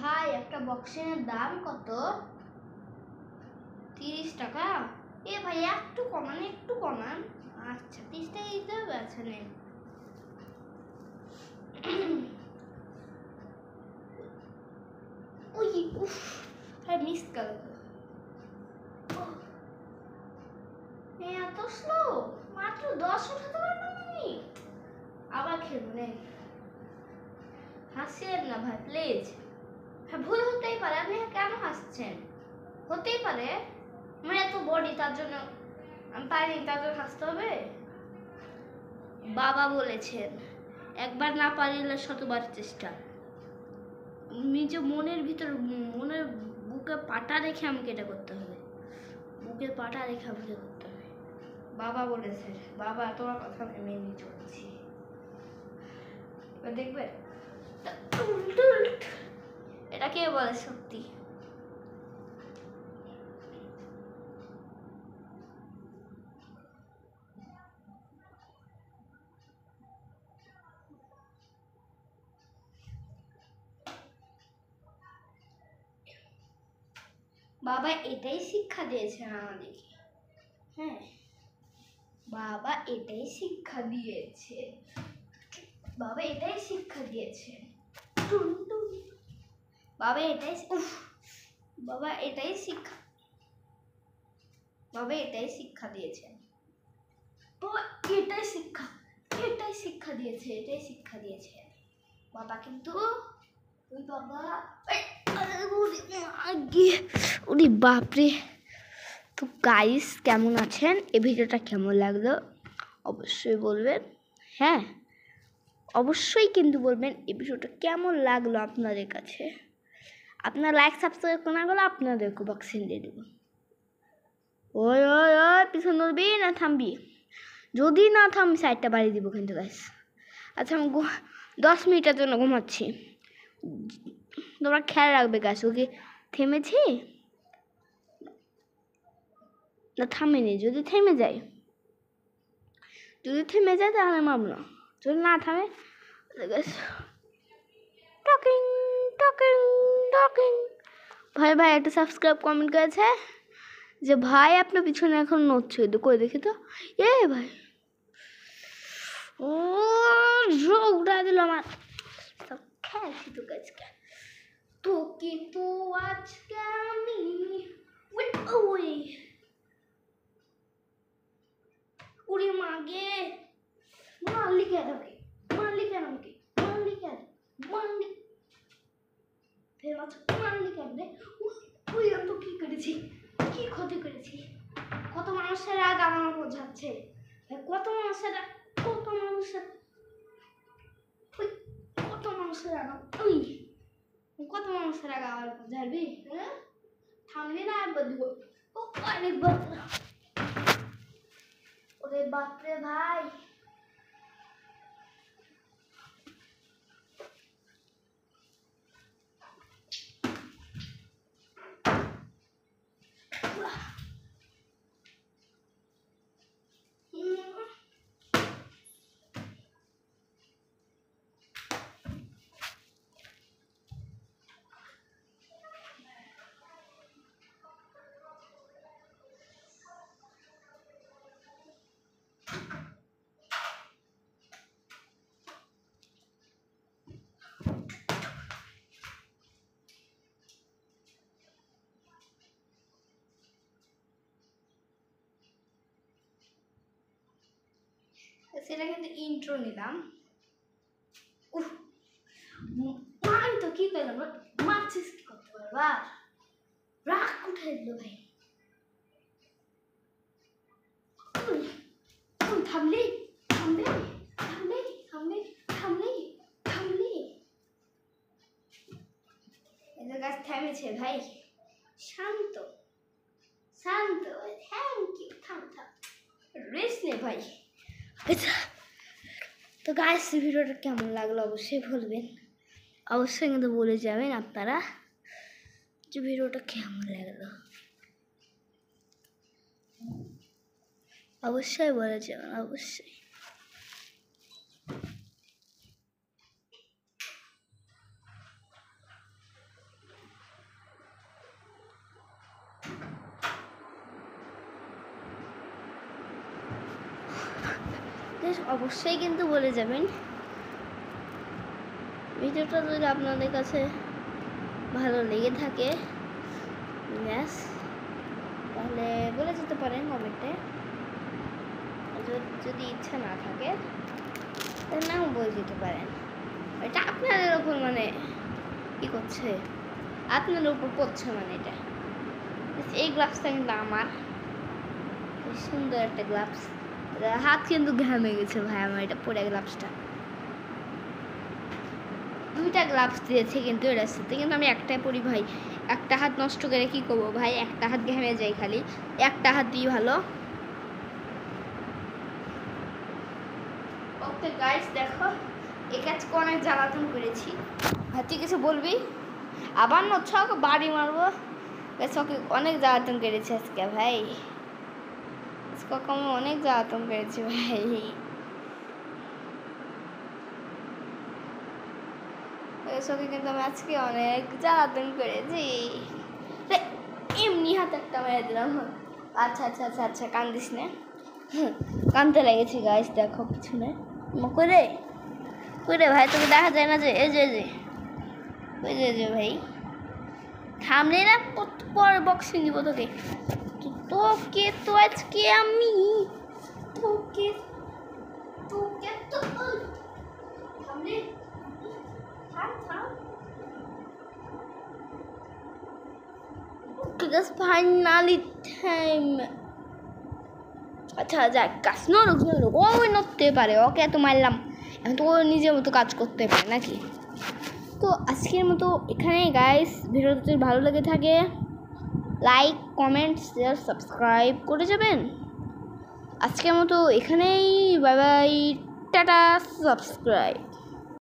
ভাই একটা বক্সিংয়ের দাম কত? 30 টাকা। এ ভাই একটু কমান। আচ্ছা 30 টাকা দিতে হবে। আচ্ছা নেন। ওই উফ ভাই মিস গেল। এত স্লো, মাত্র 10 উঠাতে পারলাম আমি। আবার খেলবো নেন। হাসিয়েন না ভাই প্লিজ। হ্যাঁ ভুল হতেই পারে, আপনি কেন হাসছেন? হতেই পারে, আমার এত বডি তার জন্য আমি পারিনি, তার জন্য হাসতে হবে? বাবা বলেছেন একবার না পারিলে শতবার চেষ্টা। নিজে মনের ভিতর, মনের বুকে পাটা রেখে আমাকে এটা করতে হবে, বুকে পাটা রেখে আমাকে করতে হবে। বাবা বলেছে, বাবা তোমার কথা আমি মেনে চলছি। এবার দেখবে এটা কে বলে সত্যি? বাবা এটাই শিক্ষা দিয়েছেন আমাদেরকে। হ্যাঁ বাবা এটাই শিক্ষা দিয়েছে, বাবা এটাই শিক্ষা দিয়েছেন। বাবা এটাই বাবা এটাই শিক্ষা, বাবা এটাই শিক্ষা দিয়েছেন। বাবা এটাই শিক্ষা, এটাই শিক্ষা দিয়েছে, এটাই শিক্ষা দিয়েছে বাবা। কিন্তু ওই বাবা ওরে বাপরে। তো গাইস কেমন আছেন? এই ভিডিওটা কেমন লাগলো অবশ্যই বলবেন। হ্যাঁ অবশ্যই কিন্তু বলবেন এই ভিডিওটা কেমন লাগলো আপনাদের কাছে। আপনার লাইক সাবস্ক্রাইব না করলে আপনাদেরকে বক্সিং দিয়ে দেবো। ওই ওই ওই পিছন ধরবি না থামবি? যদি না থামবি সাইডটা বাড়িয়ে দিব কিন্তু গাইস। আচ্ছা আমি 10 মিনিটের জন্য ঘুমাচ্ছি, তোমরা খেয়াল রাখবে গাছ। ওকে থেমেছি না থামেনি? যদি থেমে যায় তাহলে মারব না, যদি না থামে টকিং টকিং টকিং। ভাই একটা সাবস্ক্রাইব কমেন্ট করেছে যে ভাই আপনার পিছনে এখন নড়ছে, করে দেখি তো। এ ভাই ও উঠা দিল আমার। সব খেলছি তো আজকে, তোকে তো আজকে আমি উড়ে মাগে মারলি কেন আমাকে, মারলি কেন আমাকে, মারলি কেন, মারলি ফের মারলি কেন রে? ওই আমি তো কি করেছি, কি ক্ষতি করেছি? কত মানুষের রাগ আমার উপর যাচ্ছে, কত মানুষের রাগ, কত মানুষের রাগ, কত মানুষের রাগ আমার উপর ঝাড়বি? হ্যাঁ থামলি না একবার দিব। ও অনেকবার। ওরে বাপরে ভাই। সেটা কিন্তু ইন্ট্রো নিলাম। আমি তো কি পেলাম, মারছিস কি করতে পারবা? রাগ উঠাই দিল ভাই। থামলি থামলি থামলি থামলি থামলি থামলি। এদের গাছ থেমেছে ভাই, শান্ত শান্ত। থ্যাংক ইউ, থাম রেস্ট নে ভাই। আচ্ছা তো গাইস ভিডিওটা কেমন লাগলো অবশ্যই বলবেন, অবশ্যই কিন্তু বলে যাবেন আপনারা যে ভিডিওটা কেমন লাগলো, অবশ্যই বলে যাবেন অবশ্যই। অবশ্যই কিন্তু বলে যাবেন। ভিডিওটা যদি আপনাদের কাছে ভালো লেগে থাকে ব্যাস, তাহলে বলে যেতে পারেন কমেন্টে। যদি ইচ্ছা না থাকে তাহলে নাও বলে যেতে পারেন। এটা আপনাদের উপর মানে কি করছে, আপনাদের উপর পড়ছে মানে এটা। এই গ্লাভসটা কিন্তু আমার সুন্দর একটা গ্লাভস, হাত কিন্তু ঘামে গেছে ভাই আমার এটা পরে। গ্লাভসটা দুইটা গ্লাভস দিয়েছে কিন্তু এটার সাথে, কিন্তু আমি একটাই পরি ভাই। একটা হাত নষ্ট করে কি করবো ভাই, একটা হাত ঘেমে যায় খালি, একটা হাত দিয়ে ভালো। ওকে গাইস দেখো, এই কাজকে অনেক জ্বালাতন করেছি। তুই কিছু বলবি? আবার না ছক বাড়ি মারবো। ওকে অনেক জ্বালাতন করেছি আজকে ভাই, আজকে আমি অনেক জ্বালাতন করেছি ভাই। ওকে কিন্তু আমি আজকে অনেক জ্বালাতন করেছি। এমনি হাত একটা মেরে দিলাম। আচ্ছা আচ্ছা আচ্ছা আচ্ছা, কান্দিস না, কানতে লেগেছি গাইস। দেখো পিছনে করে করে ভাই, তোকে দেখা যায় না যে এই যে ওই যে ভাই থামলে না, পরে বক্সিং দিব তোকে। তোকে তো আজকে আমি তোকে তোকে তো থামলে থাম। Because finally time. আচ্ছা যাক, গাছ নড়ুক ওই নড়তে পারে, ওকে এত মারলাম, এখন তো ও নিজের মতো কাজ করতে পারে নাকি। তো আজকের মতো এখানেই গাইস, ভিডিওটা যদি ভালো লেগে থাকে লাইক কমেন্ট শেয়ার সাবস্ক্রাইব করে যাবেন। আজকের মতো এখানেই, বাই বাই, টাটা, সাবস্ক্রাইব।